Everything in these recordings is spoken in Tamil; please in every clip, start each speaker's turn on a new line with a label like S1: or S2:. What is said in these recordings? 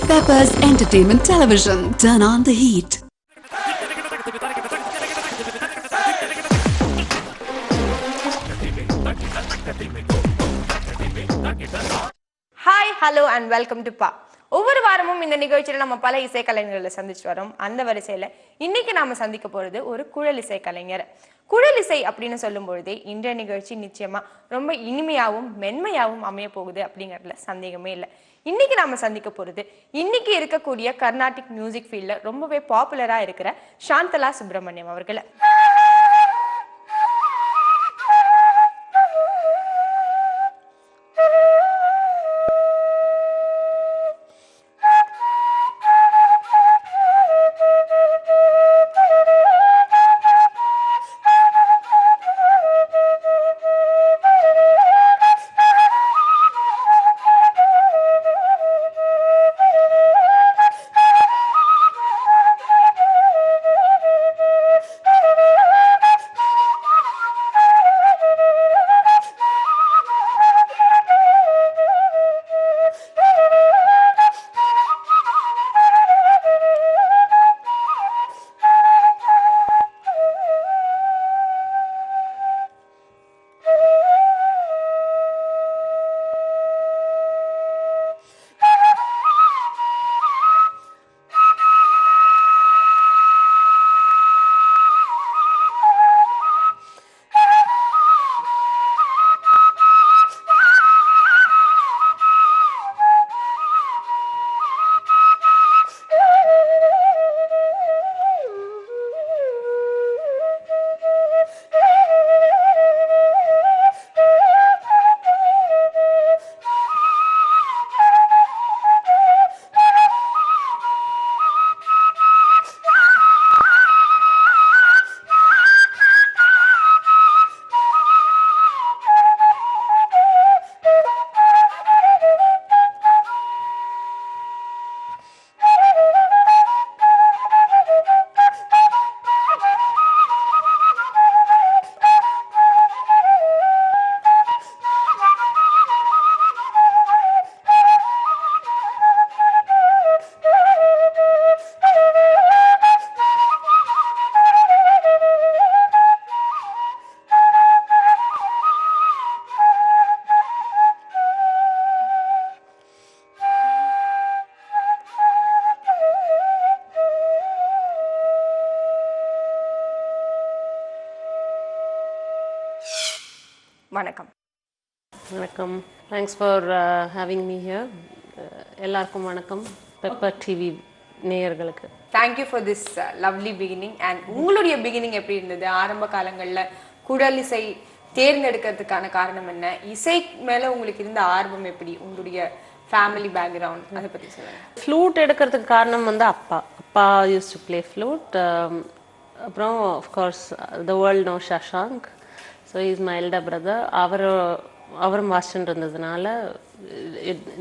S1: Peppers Entertainment Television. Turn on the heat.
S2: Hi hello and welcome to பா. ஒவ்வொரு வாரமும் இந்த நிகழ்ச்சியில் நம்ம பல இசைக்கலைஞர்களை சந்திச்சு வரோம். அந்த வரிசையில் இன்னைக்கு நாம சந்திக்க போறது ஒரு குழல் இசை கலைஞர். குழல் இசை அப்படின்னு சொல்லும் பொழுதே இன்றைய நிகழ்ச்சி நிச்சயமா ரொம்ப இனிமையாகவும் மென்மையாகவும் அமைய போகுது அப்படிங்கிறதுல சந்தேகமே இல்லை. இன்னைக்கு நாம சந்திக்க போறது இன்னைக்கு இருக்கக்கூடிய கர்நாடிக் மியூசிக் ஃபீல்ட்ல ரொம்பவே பாப்புலரா இருக்கிற சாந்தலா சுப்பிரமணியம் அவர்களை. வணக்கம்.
S3: வணக்கம். Thanks for having me here. எல்லாருக்கும் வணக்கம். பெப்பர் டிவி நேயர்களுக்கு
S2: thank you for this lovely beginning. And உங்களுடைய பிகினிங் எப்படி இருந்தது? ஆரம்ப காலங்களில் குழல் இசை தேர்ந்தெடுக்கிறதுக்கான காரணம் என்ன? இசை மேலே உங்களுக்கு இருந்த ஆர்வம் எப்படி? உங்களுடைய ஃபேமிலி பேக்ரவுண்ட் அதை பற்றி சொல்லுங்கள்.
S3: ஃப்ளூட் எடுக்கிறதுக்கு காரணம் வந்து அப்பா யூஸ் டு ப்ளே ஃப்ளூட். அப்புறம் of course the world know Shashank. So is my elder brother. அவரும் வாசிச்சுட்டு இருந்ததுனால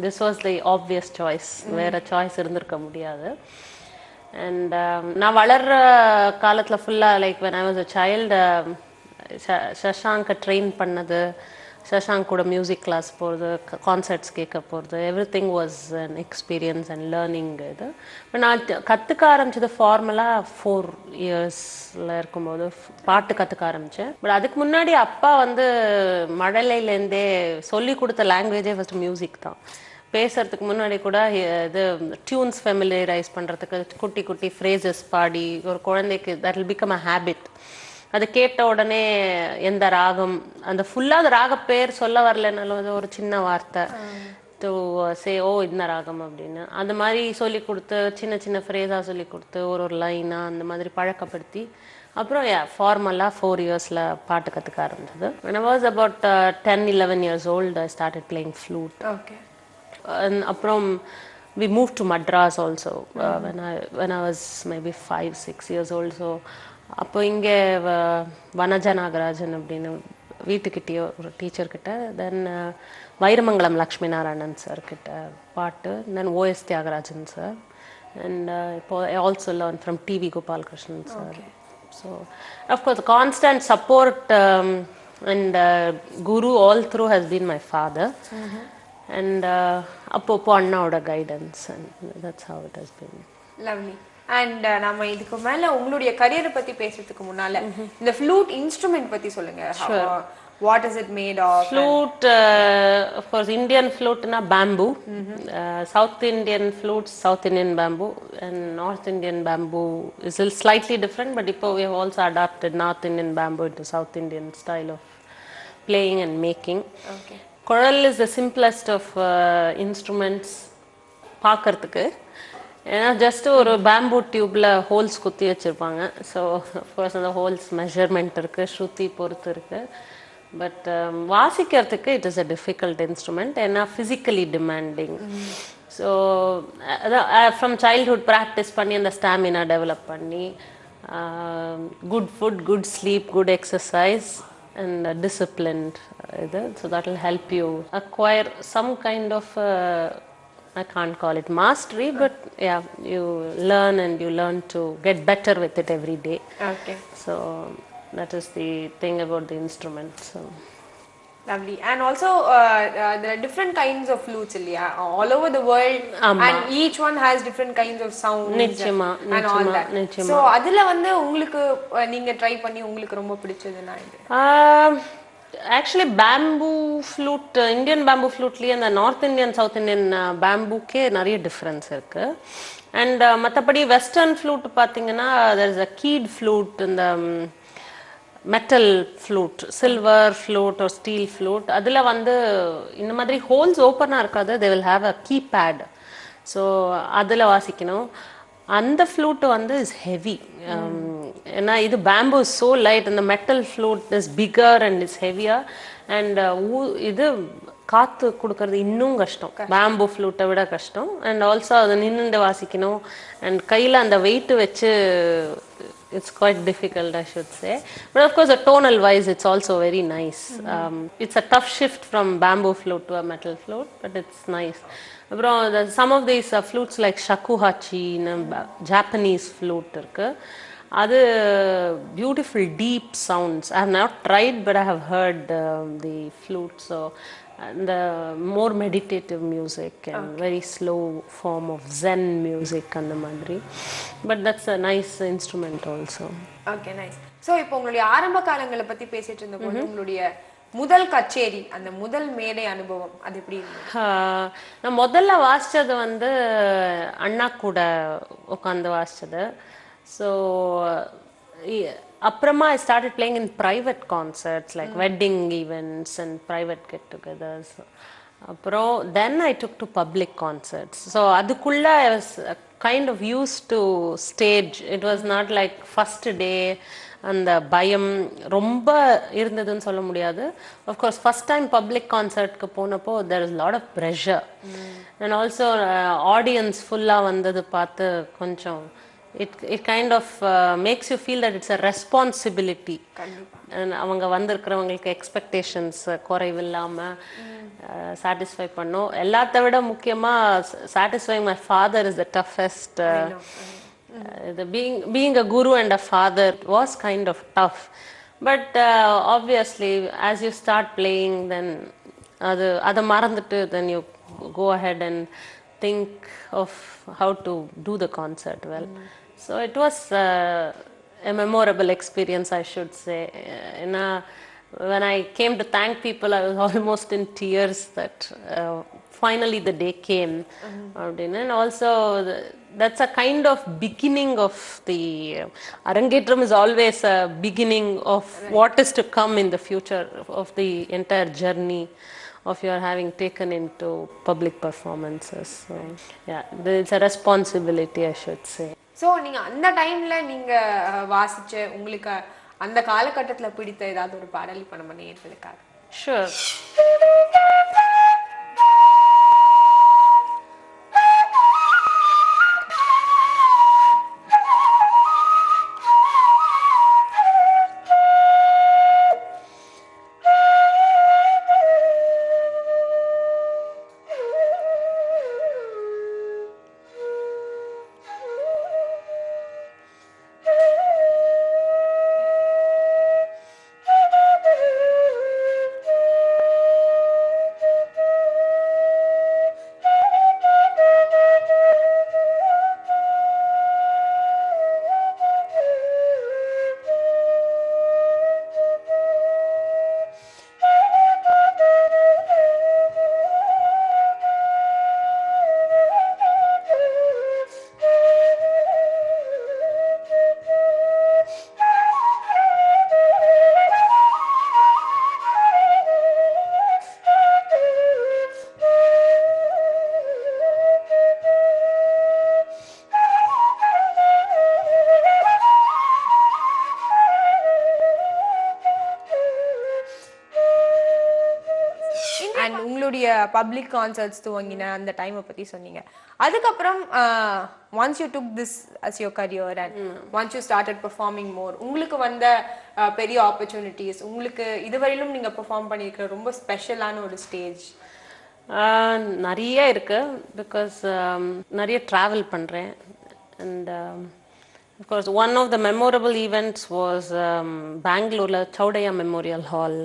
S3: this was the obvious choice. வேறு சாய்ஸ் இருந்திருக்க முடியாது. அண்ட் நான் வளர்கிற காலத்தில் ஃபுல்லாக like when I was a child ஷஷாங்கை ட்ரெயின் பண்ணது, ஷஷாங்க் கூட மியூசிக் கிளாஸ் போகிறது, கான்சர்ட்ஸ் கேட்க போகிறது, everything was an experience and learning. இது இப்போ நான் கற்றுக்க ஆரம்பிச்சது ஃபார்மலாக 4 இயர்ஸில் இருக்கும்போது பாட்டு கற்றுக்க ஆரம்பித்தேன். பட் அதுக்கு முன்னாடி அப்பா வந்து மழலையிலேருந்தே சொல்லி கொடுத்த லாங்குவேஜே ஃபஸ்ட்டு மியூசிக் தான். பேசுறதுக்கு முன்னாடி கூட இது டியூன்ஸ் ஃபெமிலியரைஸ் பண்ணுறதுக்கு குட்டி குட்டி ஃப்ரேசஸ் பாடி ஒரு குழந்தைக்கு that will become a habit. அது கேட்ட உடனே எந்த ராகம், அந்த ஃபுல்லாக அந்த ராக பேர் சொல்ல வரலனாலும் ஒரு சின்ன வார்த்தை டு சே ஓ இந்த ராகம் அப்படின்னு அந்த மாதிரி சொல்லி கொடுத்து சின்ன சின்ன ஃப்ரேஸாக சொல்லி கொடுத்து ஒரு லைனாக அந்த மாதிரி பழக்கப்படுத்தி அப்புறம் ஃபார்மலாக 4 இயர்ஸில் பாட்டு கற்றுக்க ஆரம்பிச்சது. when I was about 10-11 years old I started playing flute.
S2: Okay.
S3: அப்புறம் we moved to Madras also when I was maybe 5-6 years old. So அப்போ இங்கே வனஜா நாகராஜன் அப்படின்னு வீட்டுக்கிட்டேயோ ஒரு டீச்சர்கிட்ட, தென் வைரமங்கலம் லக்ஷ்மி நாராயணன் சார்கிட்ட பாட்டு, then O S Thyagarajan sir, and I also learned from TV Gopalakrishnan sir. Okay. So of course constant support and guru all through has been my father. and அப்பப்போ அண்ணாவோட guidance, and that's how it has been.
S2: Lovely. And நம்ம இதுக்கு மேல உங்களுடைய கரியரை பத்தி பேசுறதுக்கு முன்னால இந்த ஃப்ளூட் இன்ஸ்ட்ருமெண்ட் பத்தி சொல்லுங்க. What is it made of?
S3: Flute, of course, Indian flute na bamboo. South Indian flutes, South Indian bamboo, and North Indian bamboo is slightly different. But இப்போ we have also adapted North Indian bamboo into South Indian style of playing and making.
S2: Okay.
S3: Koral is the simplest of instruments பார்க்கறதுக்கு. ஏன்னா ஜஸ்ட் ஒரு பேம்பூ டியூப்ல ஹோல்ஸ் குத்தி வச்சிருப்பாங்க. ஸோ அஃப்கோர்ஸ் அந்த ஹோல்ஸ் மெஷர்மெண்ட் இருக்கு, ஸ்ருதி பொறுத்து இருக்கு. பட் வாசிக்கிறதுக்கு it is a difficult instrument, ஏன்னா physically demanding. So from childhood practice பண்ணி அந்த ஸ்டாமினா டெவலப் பண்ணி good food, good sleep, good exercise and disciplined so that will help you acquire some kind of I can't call it mastery, but yeah, you learn and you learn to get better with it every day.
S2: Okay.
S3: So that is the thing about the instrument. So
S2: lovely. And also there are different kinds of flutes all over the world. And each one has different kinds of sounds
S3: நிச்சயமா
S2: and all that.
S3: நிச்சயமா.
S2: So அதுல வந்து உங்களுக்கு நீங்க ட்ரை பண்ணி உங்களுக்கு ரொம்ப பிடிச்சதுனா இது?
S3: Actually bamboo flute, Indian bamboo ஃப்ளூட்லேயே அந்த நார்த் இந்தியன் சவுத் இந்தியன் பேம்பூக்கே நிறைய டிஃப்ரென்ஸ் இருக்குது. அண்ட் மற்றபடி வெஸ்டர்ன் ஃப்ளூட் பார்த்தீங்கன்னா there is a keyed flute, இந்த மெட்டல் ஃப்ளூட், சில்வர் ஃப்ளூட் ஒரு ஸ்டீல் ஃப்ளூட், அதில் வந்து இந்த மாதிரி ஹோல்ஸ் ஓப்பனாக இருக்காது, they will have a keypad. So அதில் வாசிக்கணும். அந்த ஃப்ளூட் வந்து இஸ் ஹெவி. ஏன்னா இது பேம்பூ இஸ் ஸோ லைட், அந்த metal flute is bigger and is heavier. And இது காற்று கொடுக்கறது இன்னும் கஷ்டம், பேம்பூ ஃப்ளூட்டை விட கஷ்டம். அண்ட் ஆல்சோ அதை நின்றுண்டு வாசிக்கணும். அண்ட் கையில் அந்த வெயிட்டு வச்சு it's quite difficult, I should say. But of course, tonal wise, it's also very nice. It's a tough shift from bamboo flute to a metal flute, but it's nice. Some of these flutes like shakuhachi, Japanese flute, அது beautiful deep sounds. I have not tried, but I have heard the flute. So the more meditative music and very slow form of Zen music and the madri. But that's a nice instrument also.
S2: Okay, nice. So இப்போ உங்களுடைய ஆரம்ப காலங்களை பத்தி பேசிட்டு இருந்தபோது உங்களுடைய முதல் கச்சேரி, அந்த முதல் மேடை அனுபவம் அது எப்படி இருந்தது?
S3: நான் முதல்ல வாசிச்சது வந்து அண்ணா கூட உட்காந்து வாசிச்சது. ஸோ அப்புறமா I started playing in private concerts like wedding events and private get-togethers. அப்புறம் then I took to public concerts. So அதுக்குள்ள I was kind of used to stage. It was not like first day அந்த பயம் ரொம்ப இருந்ததுன்னு சொல்ல முடியாது. Of course first time public concertக்கு போனப்போ there is a lot of pressure. And also audience full-ஆ வந்தது பார்த்து கொஞ்சம் it kind of makes you feel that it's a responsibility. அவங்க வந்திருக்கிறவங்களுக்கு எக்ஸ்பெக்டேஷன்ஸ் குறைவில்லாம சாட்டிஸ்ஃபை பண்ணோம். எல்லாத்த விட முக்கியமா satisfying my father is the toughest. Being a guru and a father was kind of tough, but obviously as you start playing, then அதை மறந்துட்டு then you go ahead and think of how to do the concert well. So it was a memorable experience, I should say. When I came to thank people, I was almost in tears that finally the day came. And also that's a kind of beginning of the Arangetram is always a beginning of what is to come in the future of the entire journey of your having taken into public performances. So yeah, it's a responsibility, I should say.
S2: So நீங்க அந்த டைம்ல நீங்க வாசிச்ச உங்களுக்கு அந்த காலகட்டத்துல பிடித்த ஏதாவது ஒரு பாடல் இப்ப நம்ம நேயர்களுக்காக?
S3: Sure.
S2: பப்ளிக் கான்சர்ட்ஸ் துவங்கின அந்த டைமை பற்றி சொன்னீங்க. அதுக்கப்புறம் once you took this as your career and once you started performing more, உங்களுக்கு வந்த பெரிய ஆப்பர்ச்சுனிட்டிஸ், உங்களுக்கு இதுவரையிலும் நீங்கள் பெர்ஃபார்ம் பண்ணியிருக்கிற ரொம்ப ஸ்பெஷலான ஒரு ஸ்டேஜ்?
S3: நிறைய இருக்கு. பிகாஸ் நிறைய ட்ராவல் பண்ணுறேன். And of course one of the memorable events was Bangalore Chaudaya Memorial Hall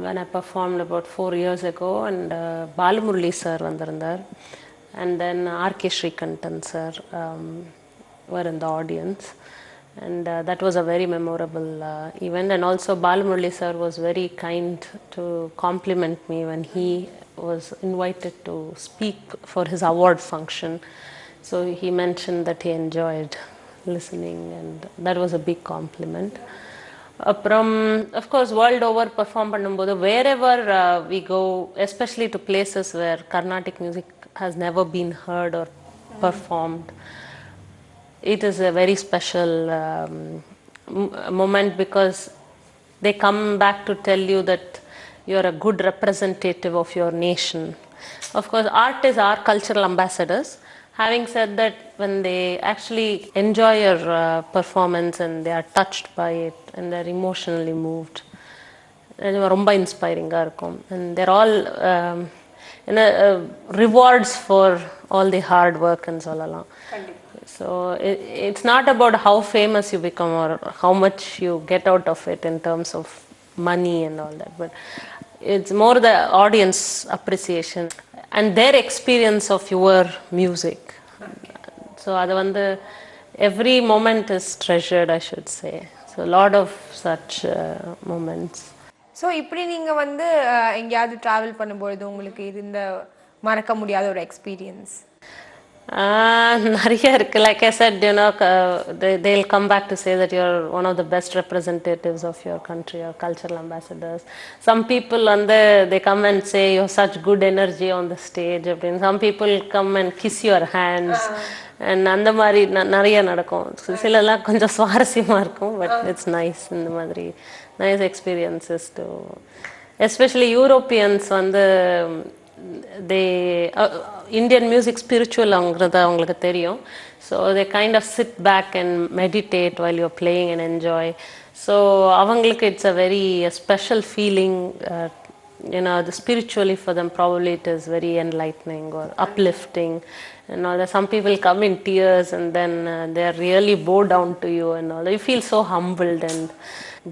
S3: when I performed about 4 years ago, and Balamurali sir vandirundar, and then R.K. Srikantan sir were in the audience, and that was a very memorable event. And also Balamurali sir was very kind to compliment me when he was invited to speak for his award function. So he mentioned that he enjoyed listening, and that was a big compliment. Of course world over perform பண்ணும்போது wherever we go, especially to places where Carnatic music has never been heard or performed, it is a very special moment, because they come back to tell you that you are a good representative of your nation. Of course art is our cultural ambassadors. Having said that, when they actually enjoy your performance and they are touched by it and they're emotionally moved, ரொம்ப இன்ஸ்பைரிங்காக இருக்கும். And they're all rewards for all the hard work and சொல்லலாம். So it's not about how famous you become or how much you get out of it in terms of money and all that, but it's more the audience appreciation and their experience of your music. So அது வந்து every moment is treasured, I should say. So a lot of such moments.
S2: So இப்படி நீங்கள் வந்து எங்கேயாவது ட்ராவல் பண்ணும்பொழுது உங்களுக்கு இருந்த மறக்க முடியாத ஒரு எக்ஸ்பீரியன்ஸ்?
S3: நிறைய இருக்கு. Like I said, they'll come back to say that you're one of the best representatives of your country or cultural ambassadors. Some people they come and say you're such good energy on the stage. Some people come and kiss your hands, and அந்த மாதிரி நிறைய நடக்கும். சிலலாம் கொஞ்சம் சுவாரஸ்யமாக இருக்கும், but it's nice. இந்த மாதிரி nice experiences too. Especially Europeans they Indian music spiritual அவங்கிறது அவங்களுக்கு தெரியும். So they kind of sit back and meditate while you're playing and enjoy. So அவங்களுக்கு it's a very special feeling. The spiritually for them probably it is very enlightening or uplifting. That some people come in tears and then they are really bow down to you and all. You feel so humbled and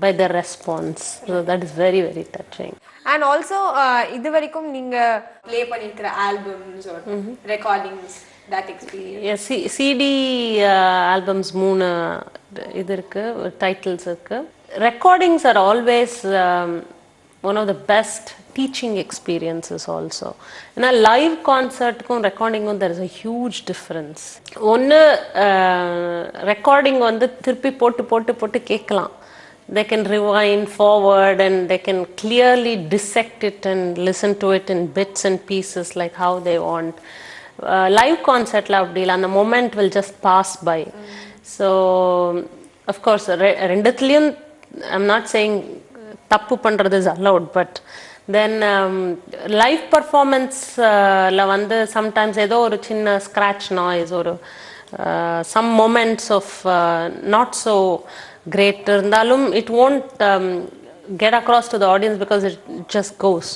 S3: by their response. So that is very, very touching.
S2: And also இது வரைக்கும் நீங்க ப்ளே பண்ணிருக்கிற albums or recordings, that experience?
S3: Yes, CD albums 3 இது இருக்கு, titles இருக்கு. Recordings are always one of the best teaching experiences also. In a live concert kum recording there is a huge difference. One recording திருப்பி போட்டு கேட்கலாம். They can rewind forward and they can clearly dissect it and listen to it in bits and pieces like how they want. Live concert la appdi illa, the moment will just pass by. So of course rendathiliyum I'm not saying tappu pandrathu is allowed, but then live performance la sometimes ஏதோ ஒரு சின்ன scratch noise or some moments of not so great இருந்தாலும் it won't get across to the audience because it just goes.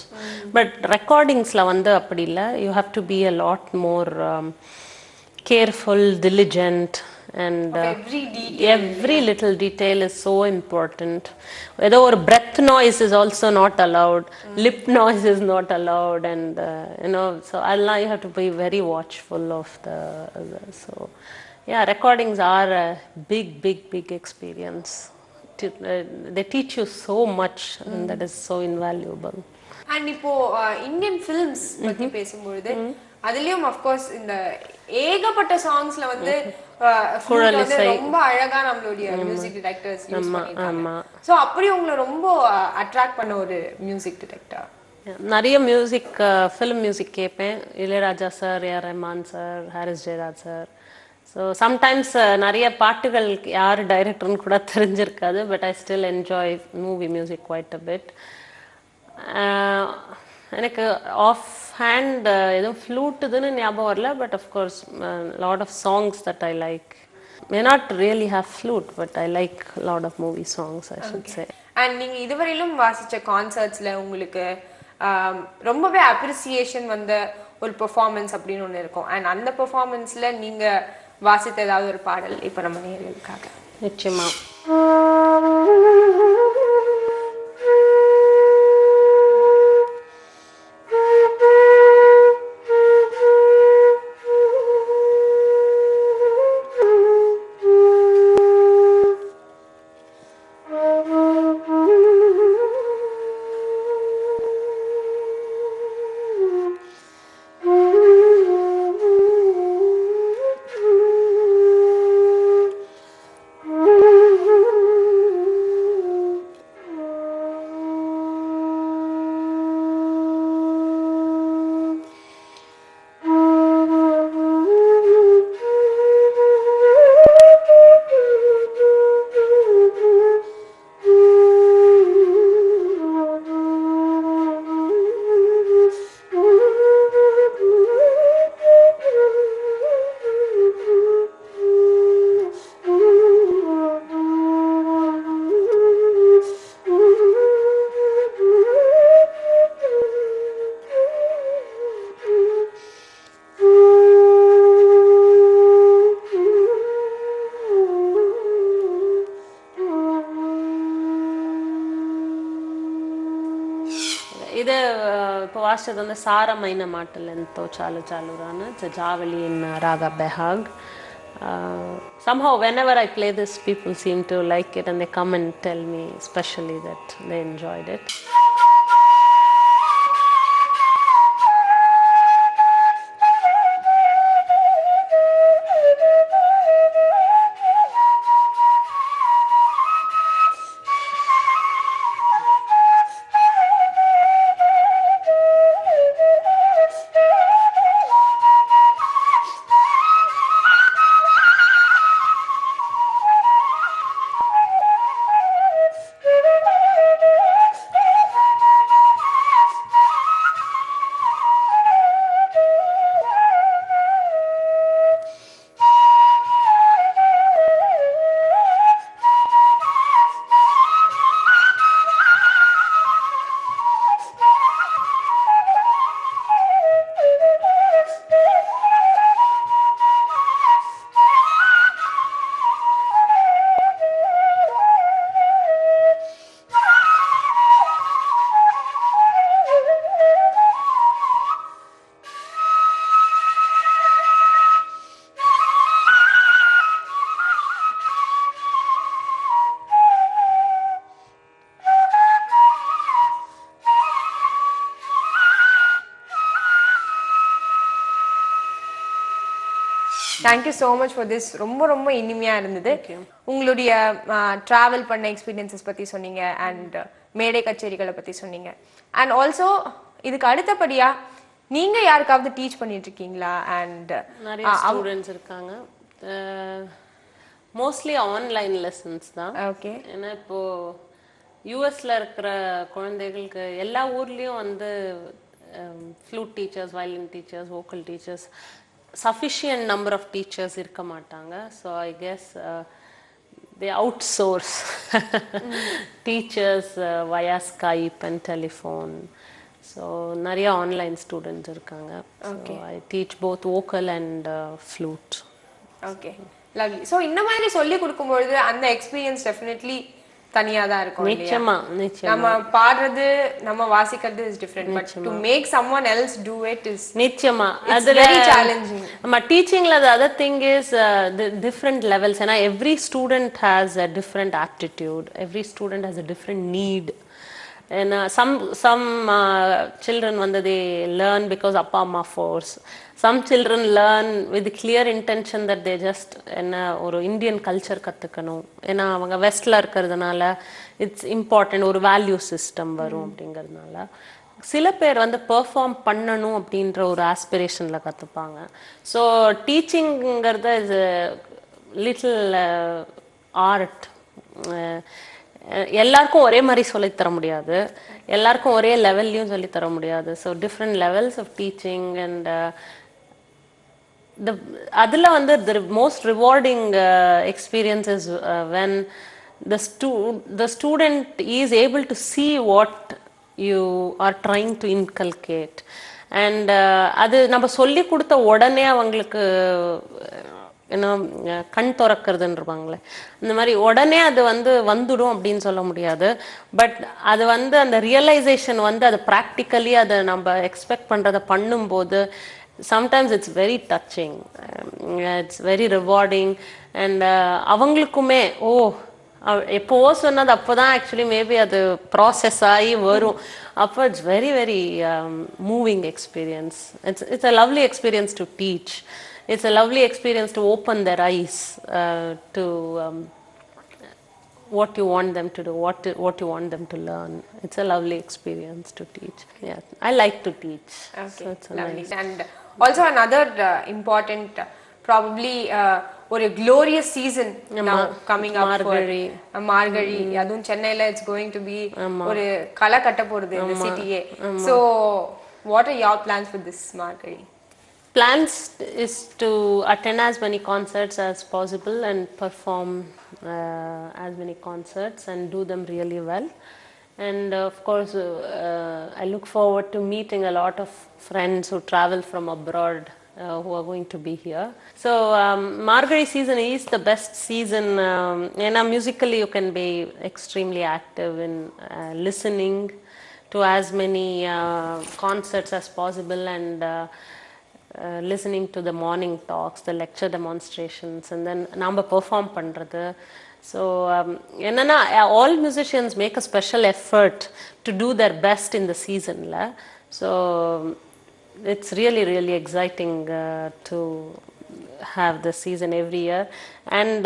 S3: But recordings la appadi illa, you have to be a lot more careful, diligent, and every little detail is so important. Whether or breath noise is also not allowed, lip noise is not allowed, and so Allah, you have to be very watchful of so yeah, recordings are a big experience. They teach you so much, and that is so invaluable.
S2: And இப்போ இந்தியன் ஃபிலிம்ஸ் பத்தி பேசும்பொழுது அதுலயும் of course இந்த ஏகப்பட்ட சாங்ஸ்ல ரொம்ப அழகா நம்மளுடைய மியூசிக் டைரக்டர்ஸ் யூஸ் பண்ணிருக்காங்க. சோ அப்படி உங்களை ரொம்ப அட்ராக்ட் பண்ண ஒரு மியூசிக் டைரக்டர்?
S3: நிறைய மியூசிக், ஃபிலிம் மியூசிக் கேட்பேன். Ilaiyaraaja sir, A R Rahman sir, Harris Jayaraj sir. So sometimes நிறைய பாட்டுகள் யார் டைரக்டர்னு கூட தெரிஞ்சிருக்காது, but I still enjoy movie music quite a bit. எனக்கு ஆஃப் ஹேண்ட் எதுவும் ஃப்ளூட்டுதுன்னு ஞாபகம் வரல, but of course lot of songs that I like. May not really have flute, but I like a lot of movie songs, I should say.
S2: And நீங்க இதுவரையிலும் வாசிச்ச கான்சர்ட்ஸ்ல உங்களுக்கு ரொம்பவே அப்ரிசியேஷன் வந்த ஒரு பெர்ஃபார்மன்ஸ் அப்படின்னு ஒன்று இருக்கும். அண்ட் அந்த பெர்ஃபார்மன்ஸ்ல நீங்க வாசித்த ஏதாவது ஒரு பாடல் இப்போ நம்ம நேயர்களுக்காக.
S3: நிச்சயமா. இது இப்போ வாசிச்சது வந்து சாரமைன மாட்டல் ఎంతో చాలు చాలురాను. It's a Javali in Raga Behag. Somehow whenever I play this, people seem to like it and they come and tell me especially that they enjoyed it.
S2: Thank you so much for this. ரொம்ப ரொம்ப இனிமையாக இருந்தது. உங்களுடைய ட்ராவல் பண்ண எக்ஸ்பீரியன்சஸ் பற்றி சொன்னீங்க அண்ட் மேடை கச்சேரிகளை பற்றி சொன்னீங்க. அண்ட் ஆல்சோ இதுக்கு அடுத்தபடியாக நீங்கள் யாருக்காவது டீச் பண்ணிட்டு இருக்கீங்களா? அண்ட்
S3: நிறைய ஸ்டூடெண்ட்ஸ் இருக்காங்க. மோஸ்ட்லி ஆன்லைன் லெசன்ஸ் தான்.
S2: ஓகே.
S3: ஏன்னா இப்போது யூஎஸில் இருக்கிற குழந்தைகளுக்கு எல்லா ஊர்லேயும் வந்து flute teachers, violin teachers, vocal teachers, sufficient number of teachers irka matanga. So I guess they outsource teachers via Skype and telephone. So nariya online students irukanga. Okay. So I teach both vocal and flute.
S2: Okay, lovely. So inna maari solli kudukumbodhu and the experience definitely தனியா தான் இருக்கும்.
S3: நிச்சயமா நிச்சயமா.
S2: நம்ம பாடுறது நம்ம வாசிக்கிறது is different, but to make someone else do it is
S3: நிச்சயமா
S2: அது very challenging.
S3: நம்ம டீச்சிங்ல the other thing is the different levels, and every student has a different aptitude, every student has a different need. And some children வந்து they learn because appa amma force. Some children learn with the clear intention that they just என்ன ஒரு இந்தியன் கல்ச்சர் கற்றுக்கணும், ஏன்னா அவங்க வெஸ்டில் இருக்கிறதுனால இட்ஸ் இம்பார்ட்டன்ட், ஒரு வேல்யூ சிஸ்டம் வரும் அப்படிங்கிறதுனால. சில பேர் வந்து பெர்ஃபார்ம் பண்ணணும் அப்படின்ற ஒரு ஆஸ்பிரேஷனில் கற்றுப்பாங்க. ஸோ டீச்சிங்கிறது இஸ் லிட்டில் ஆர்ட். எல்லாருக்கும் ஒரே மாதிரி சொல்லித் தர முடியாது, எல்லாருக்கும் ஒரே லெவல்லையும் சொல்லித் தர முடியாது. So different levels of teaching and the அதில் வந்து the most rewarding experience is when the student is able to see what you are trying to inculcate and அது நம்ம சொல்லி கொடுத்த உடனே அவங்களுக்கு என்ன கண் திறக்கிறதுன்றவாங்களே, இந்த மாதிரி உடனே அது வந்து வந்துடும் அப்படின்னு சொல்ல முடியாது. பட் அது வந்து அந்த ரியலைசேஷன் வந்து அது ப்ராக்டிக்கலி அதை நம்ம எக்ஸ்பெக்ட் பண்ணுறதை பண்ணும்போது sometimes it's very touching, it's very rewarding and அவங்களுக்குமே ஓ எப்போவோ சொன்னது அப்போ தான் ஆக்சுவலி மேபி அது ப்ராசஸ் ஆகி வரும். அப்போ it's very very moving experience. It's a lovely experience to teach. It's a lovely experience to open their eyes to what you want them to do, what you want them to learn. It's a lovely experience to teach. Yeah, I like to teach.
S2: Okay,
S3: so it's
S2: lovely.
S3: nice.
S2: And also another important, probably ஒரு glorious season now coming up
S3: Margari.
S2: for Margari. அதுவும் சென்னையில it's going to be ஒரு களை கட்ட போறது இந்த சிட்டியே. So what are your plans for this Margari?
S3: Plans is to attend as many concerts as possible and perform as many concerts and do them really well. And of course, I look forward to meeting a lot of friends who travel from abroad who are going to be here. So Margari season is the best season. Musically, you can be extremely active in listening to as many concerts as possible and listening to the morning talks, the lecture demonstrations, and then நம்ம perform பண்றது. So என்னன்னா all musicians make a special effort to do their best in the season la. So it's really really exciting to have the season every year. And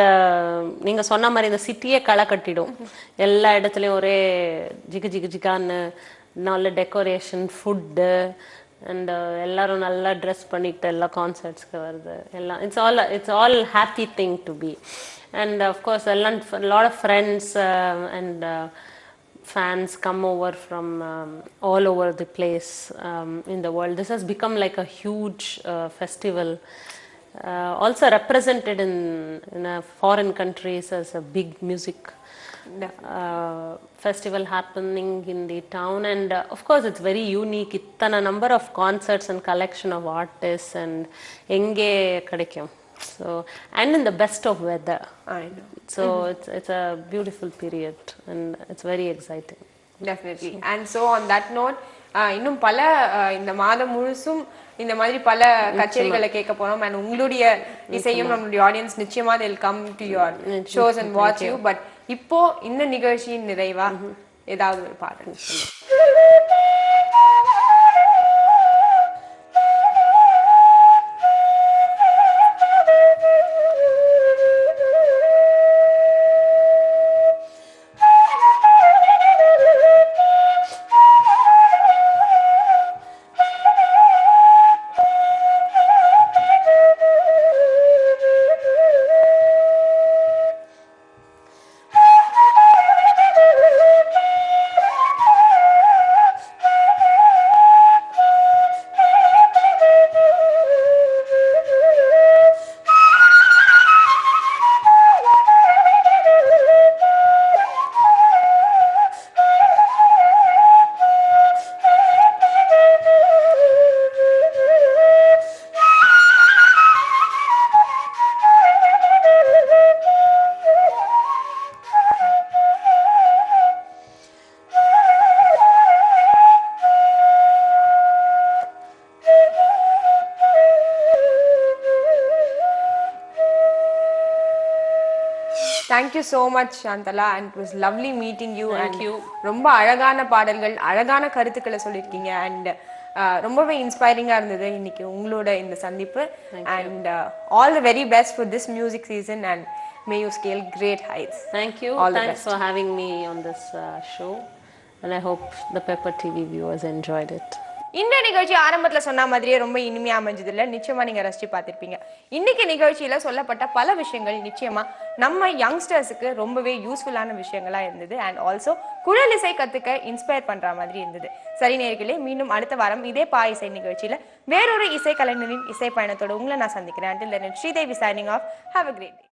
S3: நீங்க சொன்ன மாதிரி இந்த சிட்டியே களை கட்டிடும், எல்லா இடத்துலையும் ஒரே ஜிகு ஜிகு ஜிகான்னு நல்ல டெக்கரேஷன், ஃபுட்டு and எல்லாரும் நல்லா ட்ரெஸ் பண்ணிட்டு எல்லா கான்சர்ட்ஸ்க்கு வருது எல்லாம். It's all happy thing to be. And of course எல்லாம் lot of friends and fans come over from all over the place in the world. This has become like a huge festival, also represented in foreign countries as a big music festival happening in the town. And of course it's very unique. Ittana number of concerts and collection of artists and enge kadaikum. So and in the best of weather.
S2: I know.
S3: So it's a beautiful period and it's very exciting.
S2: Definitely. And so on that note, இன்னும் பல இந்த மாதம் முழுசும் இந்த மாதிரி பல கச்சேரிகளை கேட்க போறோம். அண்ட் உங்களுடைய இசையும் நம்மளுடைய ஆடியன்ஸ் நிச்சயமா they'll come to your shows and watch you. But இப்போ இந்த நிகழ்ச்சியின் நிறைவா ஏதாவது ஒரு பாடல் Thank you so much, Shantala, and it was lovely meeting you.
S3: Thank you.
S2: ரொம்ப அழகான பாடல்கள், அழகான கருத்துக்களை சொல்லிருக்கீங்க. And ரொம்பவே இன்ஸ்பைரிங்கா இருந்தது இன்னைக்கு உங்களோட இந்த சந்திப்பு. And all the very best for this music season and may you scale great heights.
S3: Thank you. Thanks for having me on this show, and I hope the Pepper TV viewers enjoyed it.
S2: இந்த நிகழ்ச்சி ஆரம்பத்துல சொன்ன மாதிரியே ரொம்ப இனிமையா அமைஞ்சது இல்ல, நிச்சயமா நீங்க ரசிச்சு பார்த்திருப்பீங்க. இன்னைக்கு நிகழ்ச்சியில சொல்லப்பட்ட பல விஷயங்கள் நிச்சயமா நம்ம யங்ஸ்டர்ஸுக்கு ரொம்பவே யூஸ்ஃபுல்லான விஷயங்களா இருந்தது. அண்ட் ஆல்சோ குழல் இசை கத்துக்க இன்ஸ்பயர் பண்ற மாதிரி இருந்தது. சரி நேயர்களே, மீண்டும் அடுத்த வாரம் இதே பா இசை நிகழ்ச்சியில வேறொரு இசை கலைஞரின் இசை பயணத்தோட உங்களை நான் சந்திக்கிறேன். Until then, Sridevi signing off. Have a great day.